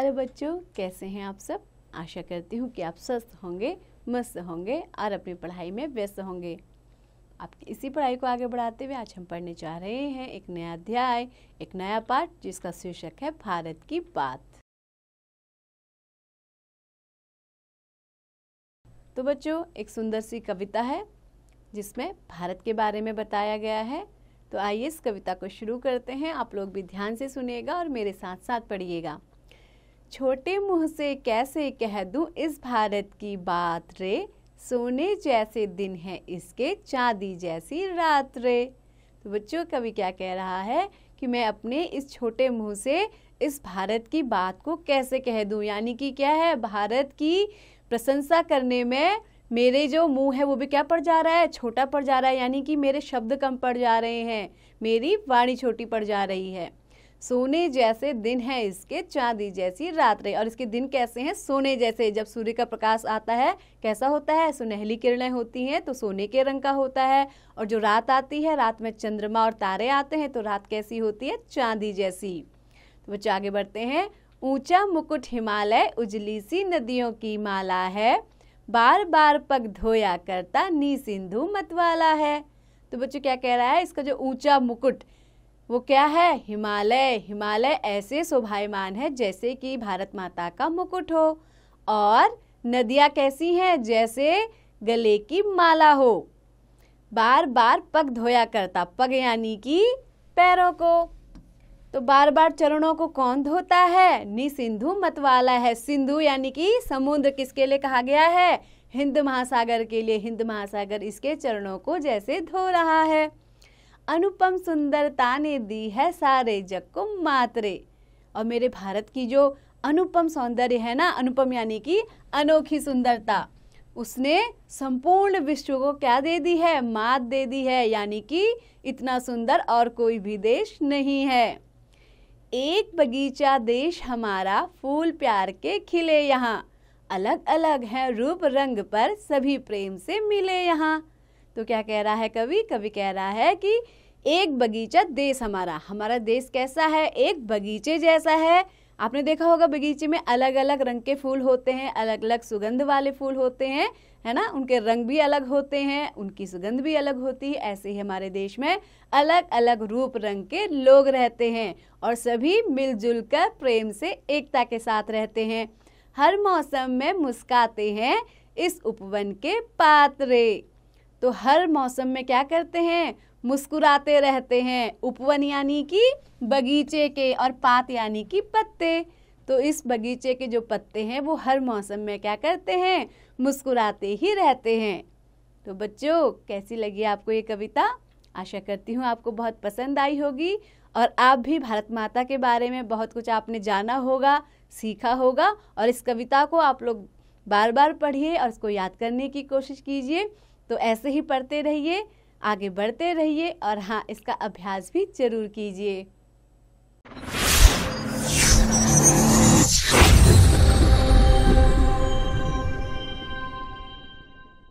नमस्कार बच्चों, कैसे हैं आप सब। आशा करती हूँ कि आप स्वस्थ होंगे, मस्त होंगे और अपनी पढ़ाई में व्यस्त होंगे। आपकी इसी पढ़ाई को आगे बढ़ाते हुए आज हम पढ़ने जा रहे हैं एक नया अध्याय, एक नया पाठ जिसका शीर्षक है भारत की बात। तो बच्चों, एक सुंदर सी कविता है जिसमें भारत के बारे में बताया गया है। तो आइए इस कविता को शुरू करते हैं। आप लोग भी ध्यान से सुनिएगा और मेरे साथ साथ पढ़िएगा। छोटे मुंह से कैसे कह दूं इस भारत की बात रे, सोने जैसे दिन है इसके, चांदी जैसी रात रे। तो बच्चों, कवि क्या कह रहा है कि मैं अपने इस छोटे मुंह से इस भारत की बात को कैसे कह दूं, यानी कि क्या है, भारत की प्रशंसा करने में मेरे जो मुंह है वो भी क्या पड़ जा रहा है, छोटा पड़ जा रहा है, यानी कि मेरे शब्द कम पड़ जा रहे हैं, मेरी वाणी छोटी पड़ जा रही है। सोने जैसे दिन है इसके, चांदी जैसी रात रे। और इसके दिन कैसे हैं, सोने जैसे। जब सूर्य का प्रकाश आता है कैसा होता है, सुनहली किरणें होती हैं तो सोने के रंग का होता है। और जो रात आती है, रात में चंद्रमा और तारे आते हैं तो रात कैसी होती है, चांदी जैसी। तो बच्चे आगे बढ़ते हैं। ऊंचा मुकुट हिमालय, उजली सी नदियों की माला है, बार बार पग धोया करता नी सिंधु मतवाला है। तो बच्चों क्या कह रहा है, इसका जो ऊंचा मुकुट वो क्या है, हिमालय। हिमालय ऐसे शोभायमान है जैसे कि भारत माता का मुकुट हो। और नदियां कैसी हैं, जैसे गले की माला हो। बार बार पग धोया करता, पग यानी कि पैरों को। तो बार बार चरणों को कौन धोता है, नी सिंधु मतवाला है। सिंधु यानी कि समुद्र, किसके लिए कहा गया है, हिंद महासागर के लिए। हिंद महासागर इसके चरणों को जैसे धो रहा है। अनुपम सुंदरता ने दी है सारे जग को मातरे। और मेरे भारत की जो अनुपम सौंदर्य है ना, अनुपम यानी कि अनोखी सुंदरता, उसने संपूर्ण विश्व को क्या दे दी है, मात दे दी है। यानी कि इतना सुंदर और कोई भी देश नहीं है। एक बगीचा देश हमारा, फूल प्यार के खिले यहाँ, अलग अलग है रूप रंग पर, सभी प्रेम से मिले यहाँ। तो क्या कह रहा है कवि, कवि कह रहा है कि एक बगीचा देश हमारा, हमारा देश कैसा है, एक बगीचे जैसा है। आपने देखा होगा बगीचे में अलग अलग रंग के फूल होते हैं, अलग अलग सुगंध वाले फूल होते हैं, है ना। उनके रंग भी अलग होते हैं, उनकी सुगंध भी अलग होती है। ऐसे ही हमारे देश में अलग अलग रूप रंग के लोग रहते हैं और सभी मिलजुल कर प्रेम से एकता के साथ रहते हैं। हर मौसम में मुस्काते हैं इस उपवन के पात्रे। तो हर मौसम में क्या करते हैं, मुस्कुराते रहते हैं। उपवन यानी कि बगीचे के, और पात यानी कि पत्ते। तो इस बगीचे के जो पत्ते हैं वो हर मौसम में क्या करते हैं, मुस्कुराते ही रहते हैं। तो बच्चों, कैसी लगी आपको ये कविता। आशा करती हूँ आपको बहुत पसंद आई होगी और आप भी भारत माता के बारे में बहुत कुछ आपने जाना होगा, सीखा होगा। और इस कविता को आप लोग बार बार पढ़िए और इसको याद करने की कोशिश कीजिए। तो ऐसे ही पढ़ते रहिए, आगे बढ़ते रहिए और हाँ, इसका अभ्यास भी जरूर कीजिए।